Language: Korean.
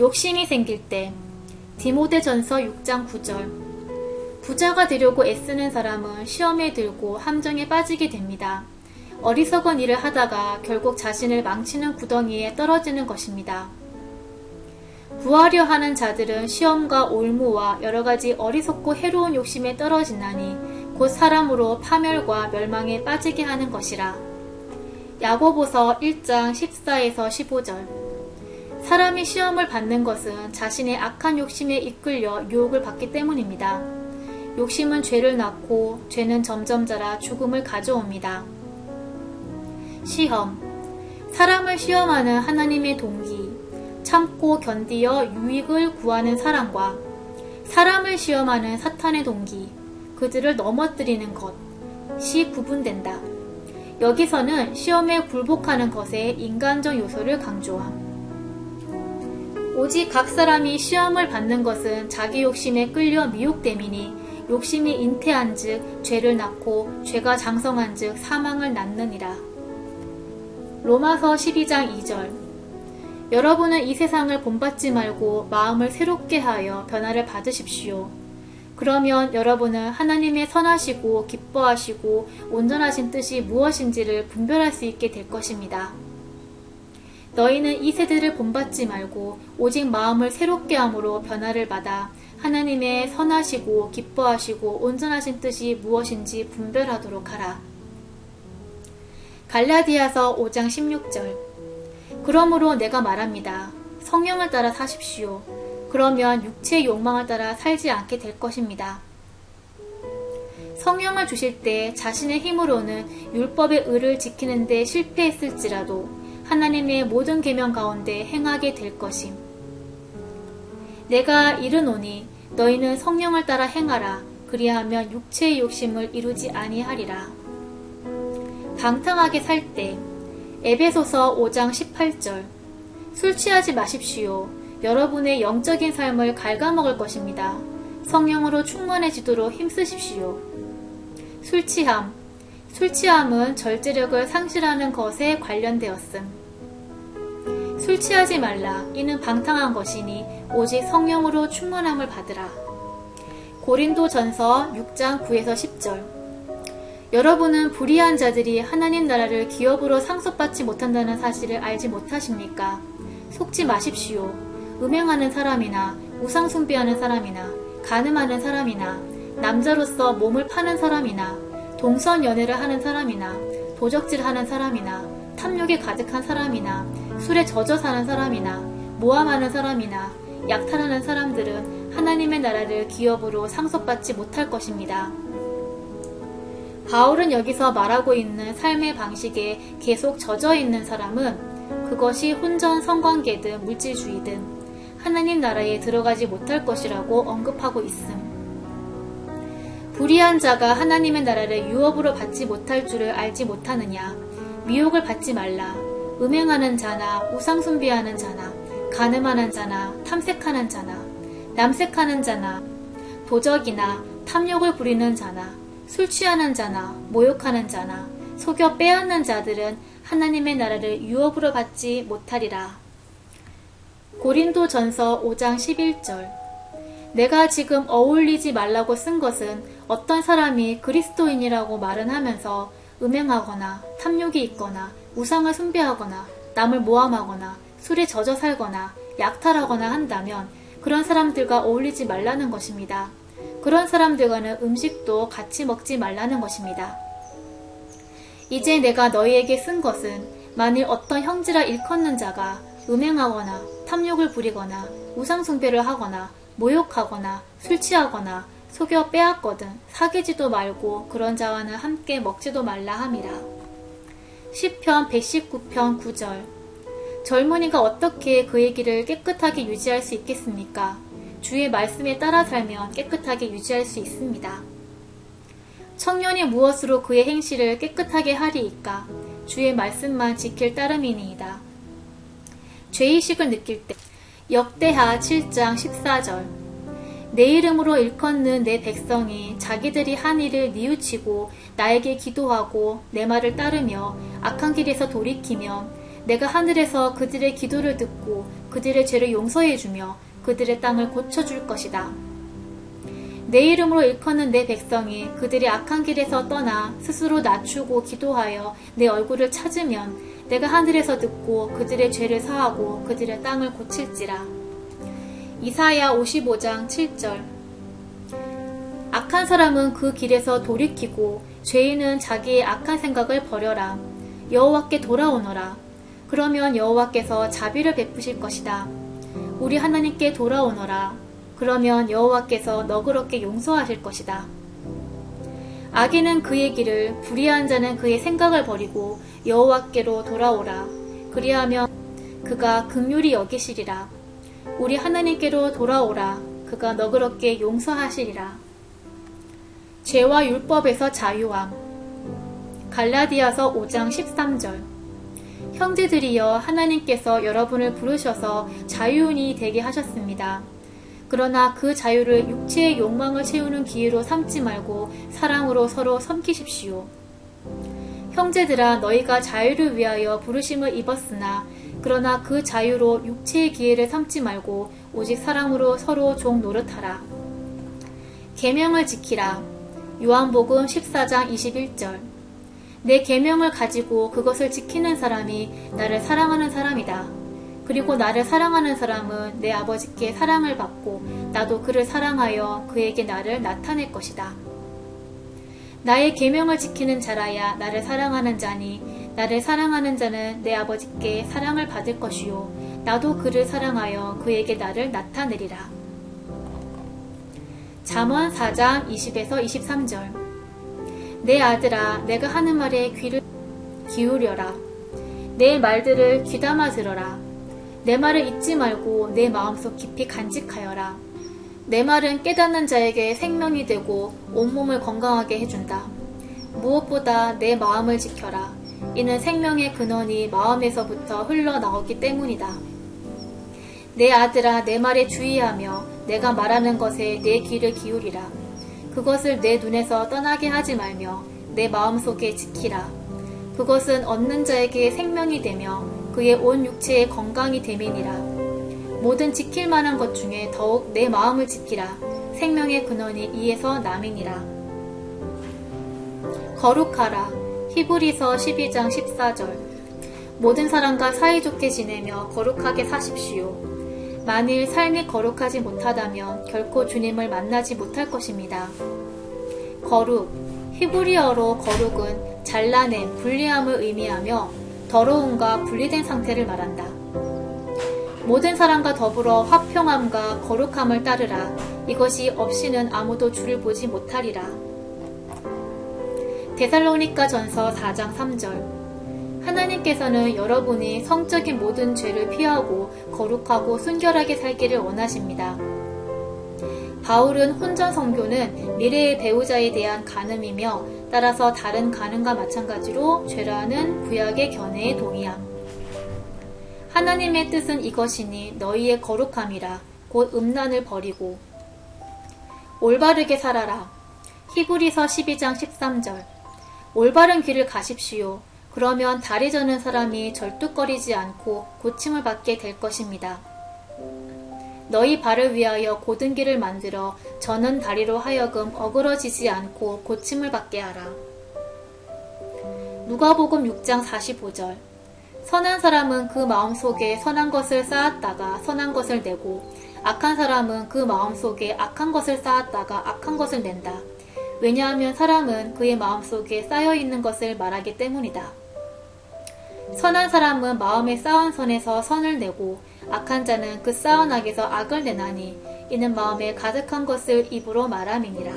욕심이 생길 때. 디모데전서 6장 9절. 부자가 되려고 애쓰는 사람은 시험에 들고 함정에 빠지게 됩니다. 어리석은 일을 하다가 결국 자신을 망치는 구덩이에 떨어지는 것입니다. 구하려 하는 자들은 시험과 올무와 여러가지 어리석고 해로운 욕심에 떨어지나니 곧 사람으로 파멸과 멸망에 빠지게 하는 것이라. 야고보서 1장 14에서 15절. 사람이 시험을 받는 것은 자신의 악한 욕심에 이끌려 유혹을 받기 때문입니다. 욕심은 죄를 낳고 죄는 점점 자라 죽음을 가져옵니다. 시험. 사람을 시험하는 하나님의 동기, 참고 견디어 유익을 구하는 사람과 사람을 시험하는 사탄의 동기, 그들을 넘어뜨리는 것이 구분된다. 여기서는 시험에 굴복하는 것의 인간적 요소를 강조함. 오직 각 사람이 시험을 받는 것은 자기 욕심에 끌려 미혹됨이니 욕심이 잉태한 즉 죄를 낳고 죄가 장성한 즉 사망을 낳느니라. 로마서 12장 2절. 여러분은 이 세상을 본받지 말고 마음을 새롭게 하여 변화를 받으십시오. 그러면 여러분은 하나님의 선하시고 기뻐하시고 온전하신 뜻이 무엇인지를 분별할 수 있게 될 것입니다. 너희는 이 세대를 본받지 말고 오직 마음을 새롭게 함으로 변화를 받아 하나님의 선하시고 기뻐하시고 온전하신 뜻이 무엇인지 분별하도록 하라. 갈라디아서 5장 16절. 그러므로 내가 말합니다. 성령을 따라 사십시오. 그러면 육체의 욕망을 따라 살지 않게 될 것입니다. 성령을 주실 때 자신의 힘으로는 율법의 의를 지키는 데 실패했을지라도 하나님의 모든 계명 가운데 행하게 될 것임. 내가 이르노니 너희는 성령을 따라 행하라. 그리하면 육체의 욕심을 이루지 아니하리라. 방탕하게 살 때. 에베소서 5장 18절. 술 취하지 마십시오. 여러분의 영적인 삶을 갉아먹을 것입니다. 성령으로 충만해지도록 힘쓰십시오. 술 취함은 절제력을 상실하는 것에 관련되었음. 술 취하지 말라. 이는 방탕한 것이니 오직 성령으로 충만함을 받으라. 고린도전서 6장 9에서 10절. 여러분은 불의한 자들이 하나님 나라를 기업으로 상속받지 못한다는 사실을 알지 못하십니까? 속지 마십시오. 음행하는 사람이나 우상 숭배하는 사람이나 간음하는 사람이나 남자로서 몸을 파는 사람이나 동성 연애를 하는 사람이나 도적질하는 사람이나 탐욕에 가득한 사람이나 술에 젖어 사는 사람이나 모함하는 사람이나 약탈하는 사람들은 하나님의 나라를 기업으로 상속받지 못할 것입니다. 바울은 여기서 말하고 있는 삶의 방식에 계속 젖어 있는 사람은 그것이 혼전 성관계든 물질주의든 하나님 나라에 들어가지 못할 것이라고 언급하고 있음. 불의한 자가 하나님의 나라를 유업으로 받지 못할 줄을 알지 못하느냐. 미혹을 받지 말라. 음행하는 자나 우상 숭배하는 자나 간음하는 자나 탐색하는 자나 남색하는 자나 도적이나 탐욕을 부리는 자나 술 취하는 자나 모욕하는 자나 속여 빼앗는 자들은 하나님의 나라를 유업으로 받지 못하리라. 고린도전서 5장 11절. 내가 지금 어울리지 말라고 쓴 것은 어떤 사람이 그리스도인이라고 말은 하면서 음행하거나 탐욕이 있거나 우상을 숭배하거나 남을 모함하거나 술에 젖어 살거나 약탈하거나 한다면 그런 사람들과 어울리지 말라는 것입니다. 그런 사람들과는 음식도 같이 먹지 말라는 것입니다. 이제 내가 너희에게 쓴 것은 만일 어떤 형제라 일컫는 자가 음행하거나 탐욕을 부리거나 우상 숭배를 하거나 모욕하거나 술 취하거나 속여 빼앗거든 사귀지도 말고 그런 자와는 함께 먹지도 말라 함이라. 시편 119편 9절. 젊은이가 어떻게 그의 길을 깨끗하게 유지할 수 있겠습니까? 주의 말씀에 따라 살면 깨끗하게 유지할 수 있습니다. 청년이 무엇으로 그의 행실을 깨끗하게 하리이까? 주의 말씀만 지킬 따름이니이다. 죄의식을 느낄 때. 역대하 7장 14절. 내 이름으로 일컫는 내 백성이 자기들이 한 일을 뉘우치고 나에게 기도하고 내 말을 따르며 악한 길에서 돌이키면 내가 하늘에서 그들의 기도를 듣고 그들의 죄를 용서해 주며 그들의 땅을 고쳐줄 것이다. 내 이름으로 일컫는 내 백성이 그들의 악한 길에서 떠나 스스로 낮추고 기도하여 내 얼굴을 찾으면 내가 하늘에서 듣고 그들의 죄를 사하고 그들의 땅을 고칠지라. 이사야 55장 7절. 악한 사람은 그 길에서 돌이키고 죄인은 자기의 악한 생각을 버려라. 여호와께 돌아오너라. 그러면 여호와께서 자비를 베푸실 것이다. 우리 하나님께 돌아오너라. 그러면 여호와께서 너그럽게 용서하실 것이다. 악인은 그의 길을, 불의한 자는 그의 생각을 버리고 여호와께로 돌아오라. 그리하면 그가 긍휼히 여기시리라. 우리 하나님께로 돌아오라. 그가 너그럽게 용서하시리라. 죄와 율법에서 자유함. 갈라디아서 5장 13절. 형제들이여, 하나님께서 여러분을 부르셔서 자유인이 되게 하셨습니다. 그러나 그 자유를 육체의 욕망을 채우는 기회로 삼지 말고 사랑으로 서로 섬기십시오. 형제들아, 너희가 자유를 위하여 부르심을 입었으나 그러나 그 자유로 육체의 기회를 삼지 말고 오직 사랑으로 서로 종 노릇하라. 계명을 지키라. 요한복음 14장 21절. 내 계명을 가지고 그것을 지키는 사람이 나를 사랑하는 사람이다. 그리고 나를 사랑하는 사람은 내 아버지께 사랑을 받고 나도 그를 사랑하여 그에게 나를 나타낼 것이다. 나의 계명을 지키는 자라야 나를 사랑하는 자니 나를 사랑하는 자는 내 아버지께 사랑을 받을 것이요 나도 그를 사랑하여 그에게 나를 나타내리라. 잠언 4장 20에서 23절. 내 아들아, 내가 하는 말에 귀를 기울여라. 내 말들을 귀담아 들어라. 내 말을 잊지 말고 내 마음속 깊이 간직하여라. 내 말은 깨닫는 자에게 생명이 되고 온몸을 건강하게 해준다. 무엇보다 내 마음을 지켜라. 이는 생명의 근원이 마음에서부터 흘러나오기 때문이다. 내 아들아, 내 말에 주의하며 내가 말하는 것에 내 귀를 기울이라. 그것을 내 눈에서 떠나게 하지 말며 내 마음속에 지키라. 그것은 얻는 자에게 생명이 되며 그의 온 육체의 건강이 됨이니라. 모든 지킬 만한 것 중에 더욱 내 마음을 지키라. 생명의 근원이 이에서 남이니라. 거룩하라. 히브리서 12장 14절. 모든 사람과 사이좋게 지내며 거룩하게 사십시오. 만일 삶이 거룩하지 못하다면 결코 주님을 만나지 못할 것입니다. 거룩. 히브리어로 거룩은 잘라냄, 분리함을 의미하며 더러움과 분리된 상태를 말한다. 모든 사람과 더불어 화평함과 거룩함을 따르라. 이것이 없이는 아무도 주를 보지 못하리라. 데살로니가 전서 4장 3절. 하나님께서는 여러분이 성적인 모든 죄를 피하고 거룩하고 순결하게 살기를 원하십니다. 바울은 혼전 성교는 미래의 배우자에 대한 간음이며 따라서 다른 간음과 마찬가지로 죄라는 구약의 견해에 동의함. 하나님의 뜻은 이것이니 너희의 거룩함이라. 곧 음란을 버리고 올바르게 살아라. 히브리서 12장 13절. 올바른 길을 가십시오. 그러면 다리 저는 사람이 절뚝거리지 않고 고침을 받게 될 것입니다. 너희 발을 위하여 곧은 길을 만들어 저는 다리로 하여금 어그러지지 않고 고침을 받게 하라. 누가복음 6장 45절. 선한 사람은 그 마음속에 선한 것을 쌓았다가 선한 것을 내고 악한 사람은 그 마음속에 악한 것을 쌓았다가 악한 것을 낸다. 왜냐하면 사람은 그의 마음속에 쌓여있는 것을 말하기 때문이다. 선한 사람은 마음에 쌓은 선에서 선을 내고 악한 자는 그 쌓은 악에서 악을 내나니 이는 마음에 가득한 것을 입으로 말함이니라.